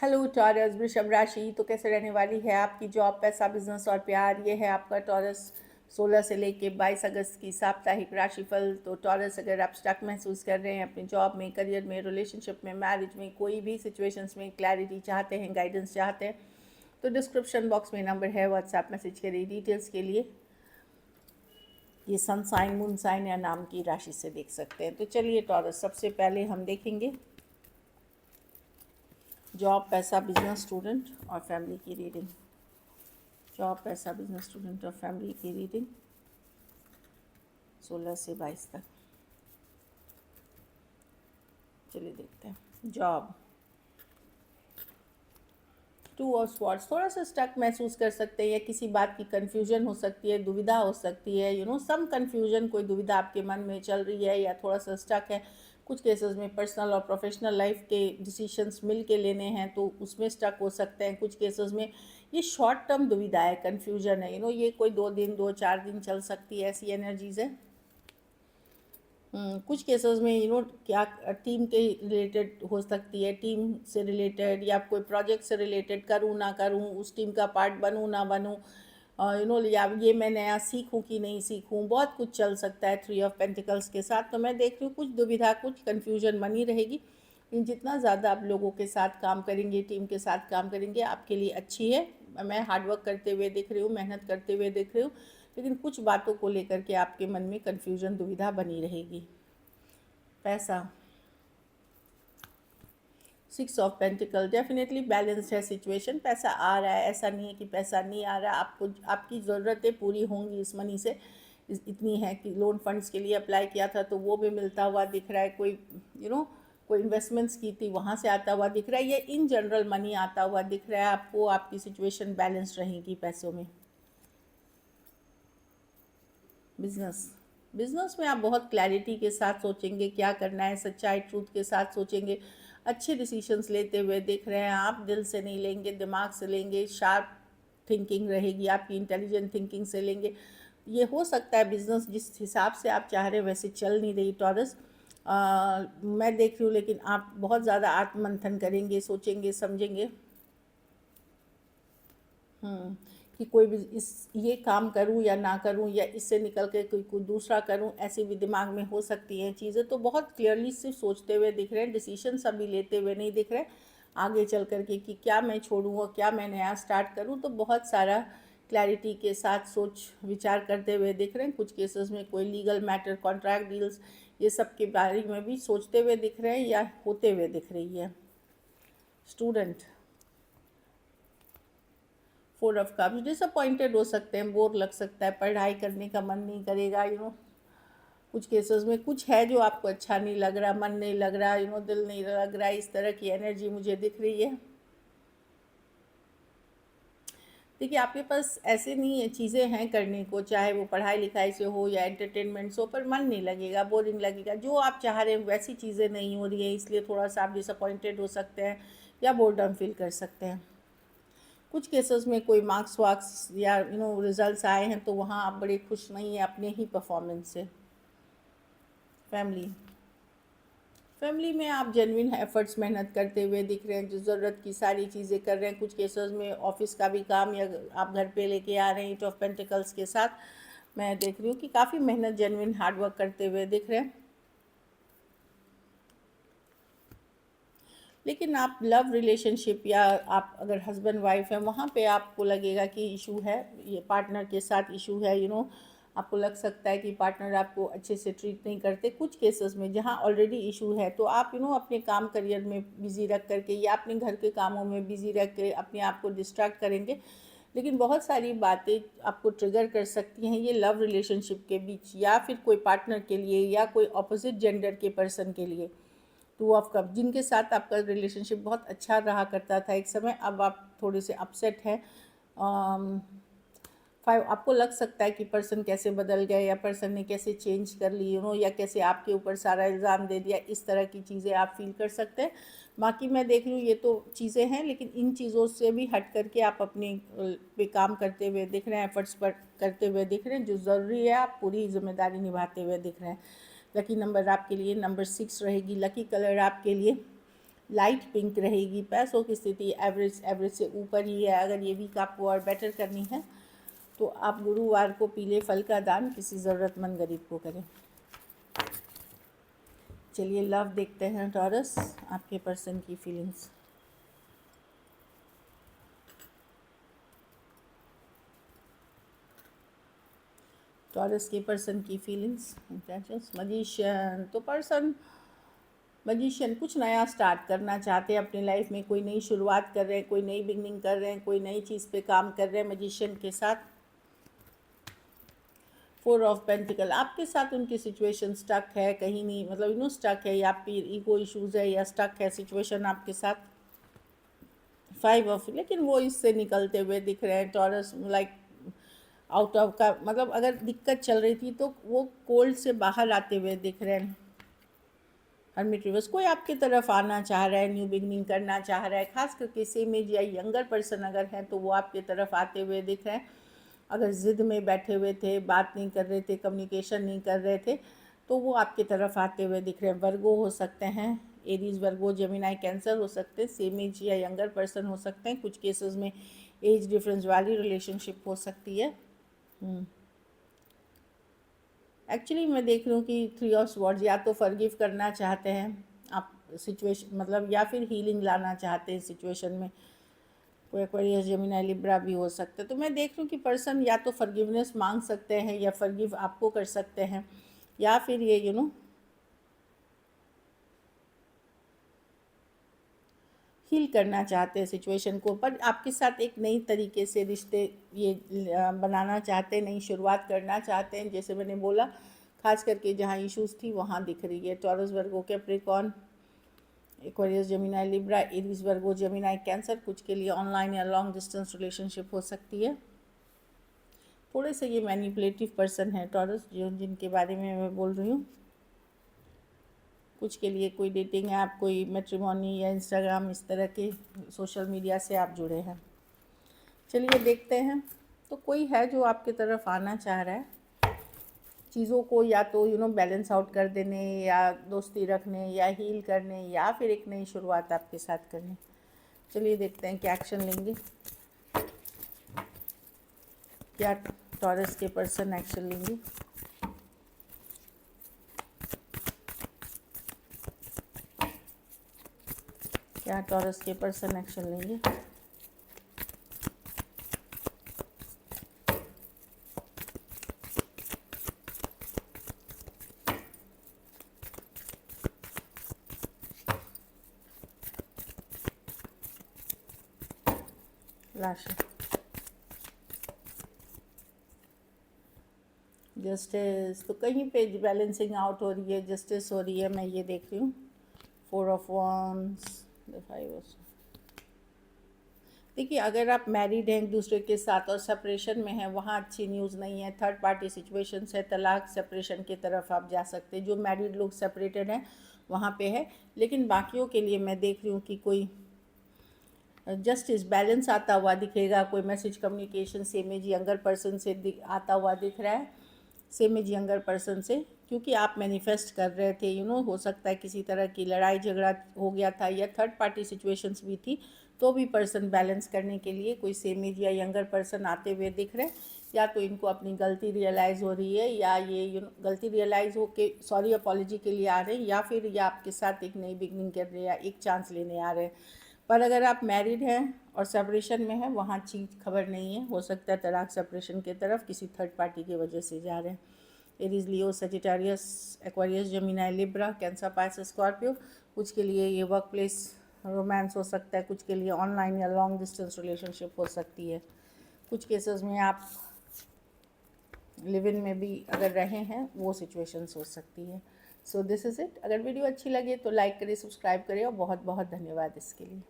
Hello taurus वृषभ राशि, तो कैसे रहने वाली है आपकी जॉब, पैसा, बिजनेस और प्यार। ये है आपका टॉरस 16 से लेके 22 अगस्त की साप्ताहिक राशिफल। तो टॉरस, अगर आप स्टक महसूस कर रहे हैं अपनी जॉब में, करियर में, रिलेशनशिप में, मैरिज में, कोई भी सिचुएशंस में क्लैरिटी चाहते हैं, गाइडेंस चाहते हैं, तो डिस्क्रिप्शन बॉक्स में नंबर है, व्हाट्सएप मैसेज करिए डिटेल्स के लिए। ये सन साइन, मून साइन या नाम की राशि से देख सकते हैं। तो चलिए टॉरस, सबसे पहले हम देखेंगे जॉब, पैसा, बिजनेस, स्टूडेंट और फैमिली की रीडिंग। जॉब, पैसा, बिजनेस, स्टूडेंट और फैमिली की रीडिंग 16 से 22 तक। चलिए देखते हैं। जॉब, 2 ऑफ स्वॉर्ड्स, थोड़ा सा स्टक महसूस कर सकते हैं या किसी बात की कन्फ्यूजन हो सकती है, दुविधा हो सकती है, सम कन्फ्यूजन, कोई दुविधा आपके मन में चल रही है या थोड़ा सा स्टक है। कुछ केसेस में पर्सनल और प्रोफेशनल लाइफ के डिसीशंस मिल के लेने हैं तो उसमें स्टक हो सकते हैं। कुछ केसेस में ये शॉर्ट टर्म दुविधा है, कन्फ्यूजन है, ये कोई 2 दिन 2-4 दिन चल सकती है, ऐसी एनर्जीज है। कुछ केसेस में क्या टीम के रिलेटेड हो सकती है, टीम से रिलेटेड या कोई प्रोजेक्ट से रिलेटेड, करूँ ना करूँ, उस टीम का पार्ट बनूँ ना बनूँ, या ये मैं नया सीखूं कि नहीं सीखूं, बहुत कुछ चल सकता है 3 ऑफ पेंटिकल्स के साथ। तो मैं देख रही हूँ कुछ दुविधा, कुछ कन्फ्यूजन बनी रहेगी, लेकिन जितना ज़्यादा आप लोगों के साथ काम करेंगे, टीम के साथ काम करेंगे, आपके लिए अच्छी है। मैं हार्डवर्क करते हुए दिख रही हूँ, मेहनत करते हुए दिख रही हूँ, लेकिन कुछ बातों को लेकर के आपके मन में कन्फ्यूजन, दुविधा बनी रहेगी। पैसा, 6 ऑफ पेंटिकल, डेफिनेटली बैलेंस्ड है सिचुएशन। पैसा आ रहा है, ऐसा नहीं है कि पैसा नहीं आ रहा। आपको आपकी ज़रूरतें पूरी होंगी इस मनी से। इतनी है कि लोन फंड्स के लिए अप्लाई किया था तो वो भी मिलता हुआ दिख रहा है। कोई कोई इन्वेस्टमेंट्स की थी, वहाँ से आता हुआ दिख रहा है। ये इन जनरल मनी आता हुआ दिख रहा है आपको। आपकी सिचुएशन बैलेंस्ड रहेगी पैसों में। बिजनेस, बिजनेस में आप बहुत क्लैरिटी के साथ सोचेंगे क्या करना है, सच्चाई, ट्रूथ के साथ सोचेंगे। अच्छे डिसीशंस लेते हुए दिख रहे हैं आप। दिल से नहीं लेंगे, दिमाग से लेंगे। शार्प थिंकिंग रहेगी आपकी, इंटेलिजेंट थिंकिंग से लेंगे। ये हो सकता है बिजनेस जिस हिसाब से आप चाह रहे हैं वैसे चल नहीं रही टॉरस। मैं देख रही हूँ, लेकिन आप बहुत ज़्यादा आत्ममंथन करेंगे, सोचेंगे, समझेंगे कि कोई भी ये काम करूं या ना करूं, या इससे निकल के कोई दूसरा करूं, ऐसी भी दिमाग में हो सकती हैं चीज़ें। तो बहुत क्लियरली सिर्फ सोचते हुए दिख रहे हैं, डिसीजन अभी लेते हुए नहीं दिख रहे। आगे चल कर के कि क्या मैं छोड़ूं और क्या मैं नया स्टार्ट करूं, तो बहुत सारा क्लैरिटी के साथ सोच विचार करते हुए दिख रहे हैं। कुछ केसेस में कोई लीगल मैटर, कॉन्ट्रैक्ट डील्स, ये सब के बारे में भी सोचते हुए दिख रहे हैं या होते हुए दिख रही है। स्टूडेंट, 4 ऑफ कप्स, डिसअपॉइंटेड हो सकते हैं, बोर लग सकता है, पढ़ाई करने का मन नहीं करेगा। कुछ केसेस में कुछ है जो आपको अच्छा नहीं लग रहा, मन नहीं लग रहा, दिल नहीं लग रहा, इस तरह की एनर्जी मुझे दिख रही है। देखिए, आपके पास ऐसे नहीं है, चीज़ें हैं करने को, चाहे वो पढ़ाई लिखाई से हो या एंटरटेनमेंट से हो, पर मन नहीं लगेगा, बोरिंग लगेगा। जो आप चाह रहे हैं वैसी चीज़ें नहीं हो रही हैं, इसलिए थोड़ा सा आप डिसअपॉइंटेड हो सकते हैं या बोर्डम फील कर सकते हैं। कुछ केसेस में कोई मार्क्स वार्क्स या रिजल्ट्स आए हैं तो वहाँ आप बड़े खुश नहीं हैं अपने ही परफॉर्मेंस से। फैमिली, फैमिली में आप जेन्युइन एफर्ट्स मेहनत करते हुए दिख रहे हैं, जो ज़रूरत की सारी चीज़ें कर रहे हैं। कुछ केसेस में ऑफिस का भी काम या आप घर पे लेके आ रहे हैं, 8 ऑफ पेंटिकल्स के साथ। मैं देख रही हूँ कि काफ़ी मेहनत, जेन्युइन हार्डवर्क करते हुए दिख रहे हैं। लेकिन आप लव रिलेशनशिप या आप अगर हस्बैंड वाइफ हैं, वहाँ पे आपको लगेगा कि इशू है, ये पार्टनर के साथ इशू है। आपको लग सकता है कि पार्टनर आपको अच्छे से ट्रीट नहीं करते। कुछ केसेस में जहाँ ऑलरेडी इशू है तो आप अपने काम करियर में बिज़ी रख करके या अपने घर के कामों में बिज़ी रख के अपने आप को डिस्ट्रैक्ट करेंगे। लेकिन बहुत सारी बातें आपको ट्रिगर कर सकती हैं ये लव रिलेशनशिप के बीच, या फिर कोई पार्टनर के लिए या कोई ऑपोजिट जेंडर के पर्सन के लिए। 2 ऑफ कप, जिनके साथ आपका रिलेशनशिप बहुत अच्छा रहा करता था एक समय, अब आप थोड़े से अपसेट हैं। 5, आपको लग सकता है कि पर्सन कैसे बदल गए या पर्सन ने कैसे चेंज कर ली, या कैसे आपके ऊपर सारा इल्ज़ाम दे दिया, इस तरह की चीज़ें आप फील कर सकते हैं। बाकी मैं देख रही हूँ ये तो चीज़ें हैं, लेकिन इन चीज़ों से भी हट करके आप अपने पे काम करते हुए दिख रहे हैं, एफर्ट्स पर करते हुए दिख रहे हैं, जो ज़रूरी है आप पूरी जिम्मेदारी निभाते हुए दिख रहे हैं। लकी नंबर आपके लिए नंबर 6 रहेगी। लकी कलर आपके लिए लाइट पिंक रहेगी। पैसों की स्थिति एवरेज से ऊपर ही है। अगर ये वीक आपको और बेटर करनी है तो आप गुरुवार को पीले फल का दान किसी ज़रूरतमंद गरीब को करें। चलिए लव देखते हैं टॉरस, आपके पर्सन की फीलिंग्स। टॉरस के पर्सन की फीलिंग्स, इंटेंशंस। मजीशियन, तो पर्सन मजीशियन कुछ नया स्टार्ट करना चाहते हैं अपनी लाइफ में, कोई नई शुरुआत कर रहे हैं, कोई नई बिगनिंग कर रहे हैं, कोई नई चीज़ पे काम कर रहे हैं मजीशियन के साथ। 4 ऑफ पेंटिकल, आपके साथ उनकी सिचुएशन स्टक है कहीं नहीं, मतलब स्टक है, या आपकी ईगो इश्यूज़ है या स्टक है सिचुएशन आपके साथ। 5 ऑफ, लेकिन वो इससे निकलते हुए दिख रहे हैं टॉरस, लाइक आउट ऑफ का, मतलब अगर दिक्कत चल रही थी तो वो कोल्ड से बाहर आते हुए दिख रहे हैं। हर्मिट रिवर्स, कोई आपकी तरफ आना चाह रहा है, न्यू बिगनिंग करना चाह रहा है, खास करके सेम एज या यंगर पर्सन अगर हैं तो वो आपकी तरफ आते हुए दिख रहे हैं। अगर ज़िद में बैठे हुए थे, बात नहीं कर रहे थे, कम्युनिकेशन नहीं कर रहे थे, तो वो आपकी तरफ आते हुए दिख रहे हैं। वर्गो हो सकते हैं, एरीज, वर्गो, जेमिनाई, कैंसर हो सकते हैं, सेम एज या यंगर पर्सन हो सकते हैं। कुछ केसेस में एज डिफरेंस वाली रिलेशनशिप हो सकती है। एक्चुअली मैं देख रही हूँ कि 3 ऑफ स्वॉर्ड्स, या तो फॉरगिव करना चाहते हैं आप सिचुएशन, मतलब या फिर हीलिंग लाना चाहते हैं सिचुएशन में। कोई एक्वेरियस, जेमिनी, लिब्रा भी हो सकता है। तो मैं देख रही हूँ कि पर्सन या तो फॉरगिवनेस मांग सकते हैं या फॉरगिव आपको कर सकते हैं, या फिर ये हील करना चाहते हैं सिचुएशन को, पर आपके साथ एक नई तरीके से रिश्ते ये बनाना चाहते हैं, नई शुरुआत करना चाहते हैं। जैसे मैंने बोला, खास करके जहाँ इश्यूज़ थी वहाँ दिख रही है। Taurus, Virgo, Capricorn, Aquarius, Gemini, Libra, Aries, Virgo, Gemini, Cancer, कुछ के लिए ऑनलाइन या लॉन्ग डिस्टेंस रिलेशनशिप हो सकती है। थोड़े से ये मैनिपुलेटिव पर्सन है टॉरस, जिनके बारे में मैं बोल रही हूँ। कुछ के लिए कोई डेटिंग ऐप, कोई मैट्रिमोनी या इंस्टाग्राम, इस तरह के सोशल मीडिया से आप जुड़े हैं। चलिए देखते हैं, तो कोई है जो आपकी तरफ आना चाह रहा है चीज़ों को या तो बैलेंस आउट कर देने, या दोस्ती रखने, या हील करने, या फिर एक नई शुरुआत आपके साथ करने। चलिए देखते हैं क्या एक्शन लेंगे, क्या टॉरस के पर्सन एक्शन लेंगे। क्या टॉरस के पर्सन एक्शन लेंगे। लास्ट, जस्टिस, तो कहीं पे बैलेंसिंग आउट हो रही है, जस्टिस हो रही है, मैं ये देख रही हूँ। 4 ऑफ wands, 5 ऑफ। देखिए, अगर आप मैरिड हैं एक दूसरे के साथ और सेपरेशन में हैं, वहाँ अच्छी न्यूज़ नहीं है। थर्ड पार्टी सिचुएशन है, तलाक, सेपरेशन की तरफ आप जा सकते हैं। जो मैरिड लोग सेपरेटेड हैं वहाँ पे है, लेकिन बाकियों के लिए मैं देख रही हूँ कि कोई जस्टिस, बैलेंस आता हुआ दिखेगा। कोई message communication same as younger person से आता हुआ दिख रहा है, सेम एज यंगर पर्सन से, क्योंकि आप मैनिफेस्ट कर रहे थे। हो सकता है किसी तरह की लड़ाई झगड़ा हो गया था, या थर्ड पार्टी सिचुएशंस भी थी, तो भी पर्सन बैलेंस करने के लिए कोई सेम एज या यंगर पर्सन आते हुए दिख रहे हैं। या तो इनको अपनी गलती रियलाइज़ हो रही है, या ये गलती रियलाइज़ हो के सॉरी अपॉलॉजी के लिए आ रहे हैं, या फिर ये आपके साथ एक नई बिगनिंग कर रहे हैं या एक चांस लेने आ रहे हैं। पर अगर आप मैरिड हैं और सेपरेशन में हैं, वहाँ चीज़ खबर नहीं है। हो सकता है तलाक, सेपरेशन की तरफ किसी थर्ड पार्टी की वजह से जा रहे हैं। Aries, Leo, Sagittarius, Aquarius, Gemini, Libra, Cancer, Pisces, Scorpio, कुछ के लिए ये वर्क प्लेस रोमांस हो सकता है, कुछ के लिए ऑनलाइन या लॉन्ग डिस्टेंस रिलेशनशिप हो सकती है। कुछ केसेस में आप लिव इन में भी अगर रहे हैं, वो सिचुएशंस हो सकती है। So this is it. अगर वीडियो अच्छी लगे तो लाइक करें, सब्सक्राइब करें, और बहुत बहुत धन्यवाद इसके लिए।